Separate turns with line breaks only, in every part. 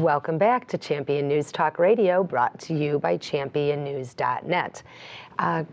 Welcome back to Champion News Talk Radio, brought to you by championnews.net.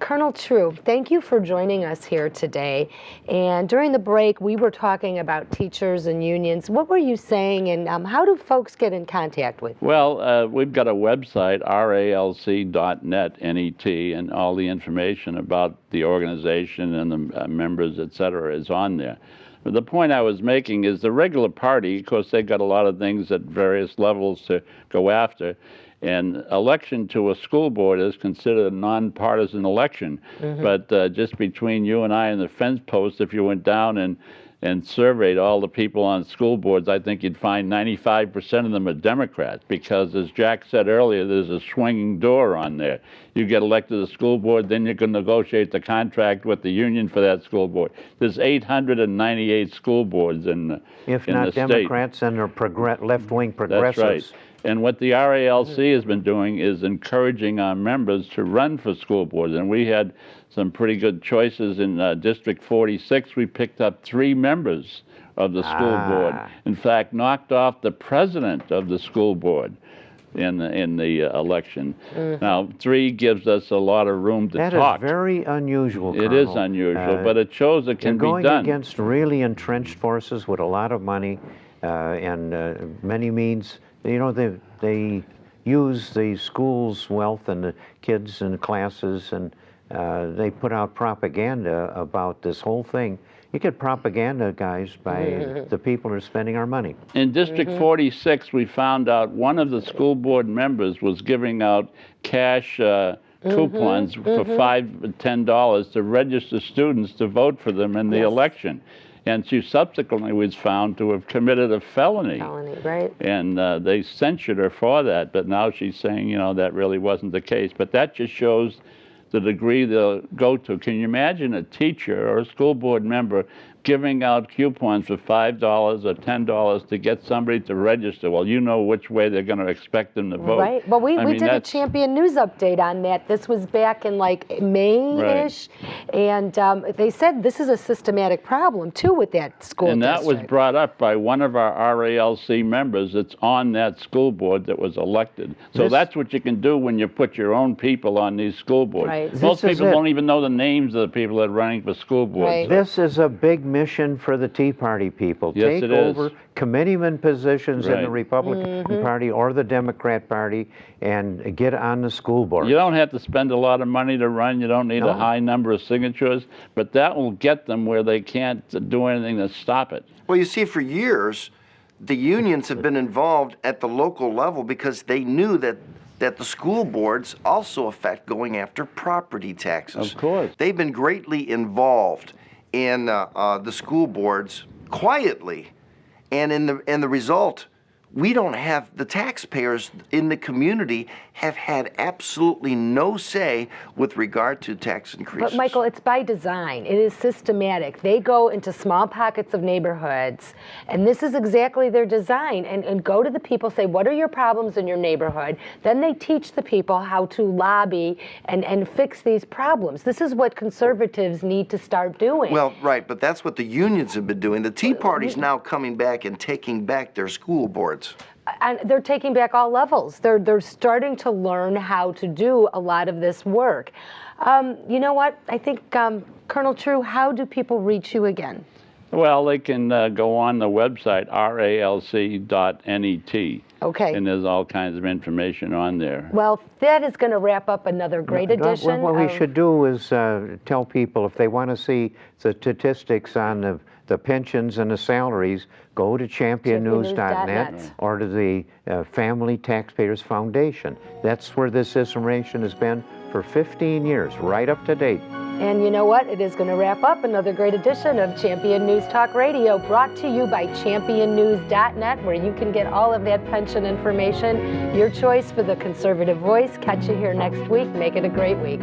Colonel True, thank you for joining us here today. And during the break, we were talking about teachers and unions. What were you saying, and how do folks get in contact with you?
Well, we've got a website, RALC.net, N-E-T, and all the information about the organization and the members, et cetera, is on there. But the point I was making is the regular party, of course, they've got a lot of things at various levels to go after. And election to a school board is considered a nonpartisan election. But just between you and I and the fence post, if you went down and surveyed all the people on school boards, I think you'd find 95% of them are Democrats, because as Jack said earlier, there's a swinging door on there. You get elected to the school board, then you can negotiate the contract with the union for that school board. There's 898 school boards in the
If not Democrats, and they're left-wing progressives.
That's right. And what the RALC has been doing is encouraging our members to run for school boards. And we had some pretty good choices in District 46. We picked up 3 members of the school board. In fact, knocked off the president of the school board in the election. Now, 3 gives us a lot of room to talk.
That is very unusual, Colonel.
It is unusual, but it shows it can be done.
Going against really entrenched forces with a lot of money and many means. You know, they use the school's wealth and the kids and classes, and they put out propaganda about this whole thing. You get propaganda, guys, by the people who are spending our money.
In District 46, we found out one of the school board members was giving out cash coupons for $5 and $10 to register students to vote for them in the election. And she subsequently was found to have committed a felony.
Right.
And they censured her for that, but now she's saying, you know, that really wasn't the case. But that just shows the degree they'll go to. Can you imagine a teacher or a school board member giving out coupons for $5 or $10 to get somebody to register? Well, you know which way they're going to expect them to vote.
Right. Well, we did a Champion News update on that. This was back in like May-ish. Right. And they said this is a systematic problem, too, with that school
And that
district.
was brought up by one of our RALC members that's on that school board that was elected. So that's what you can do when you put your own people on these school boards.
Right.
Most people don't even know the names of the people that are running for school boards.
Right.
This is a big mission for the Tea Party people.
Yes,
Take over committeeman positions in the Republican Party or the Democrat Party and get on the school board.
You don't have to spend a lot of money to run. You don't need a high number of signatures, but that will get them where they can't do anything to stop it.
Well, you see, for years, the unions have been involved at the local level because they knew that the school boards also affect going after property taxes.
Of course.
They've been greatly involved in the school boards quietly, and in the result, we don't have, the taxpayers in the community have had absolutely no say with regard to tax increases.
But Michael, it's by design. It is systematic. They go into small pockets of neighborhoods, and this is exactly their design, and go to the people, say, what are your problems in your neighborhood? Then they teach the people how to lobby and fix these problems. This is what conservatives need to start doing.
Well, right, but that's what the unions have been doing. The Tea Party's now coming back and taking back their school boards.
And they're taking back all levels. They're starting to learn how to do a lot of this work. You know what? I think, Colonel True, how do people reach you again?
Well, they can go on the website, ralc.net.
Okay.
And there's all kinds of information on there.
Well, that is going to wrap up another great edition.
What we should do is tell people, if they want to see the statistics on the pensions and the salaries, go to championnews.net or to the Family Taxpayers Foundation. That's where this information has been for 15 years, right up to date.
And you know what? It is going to wrap up another great edition of Champion News Talk Radio, brought to you by championnews.net, where you can get all of that pension information. Your choice for the conservative voice. Catch you here next week. Make it a great week.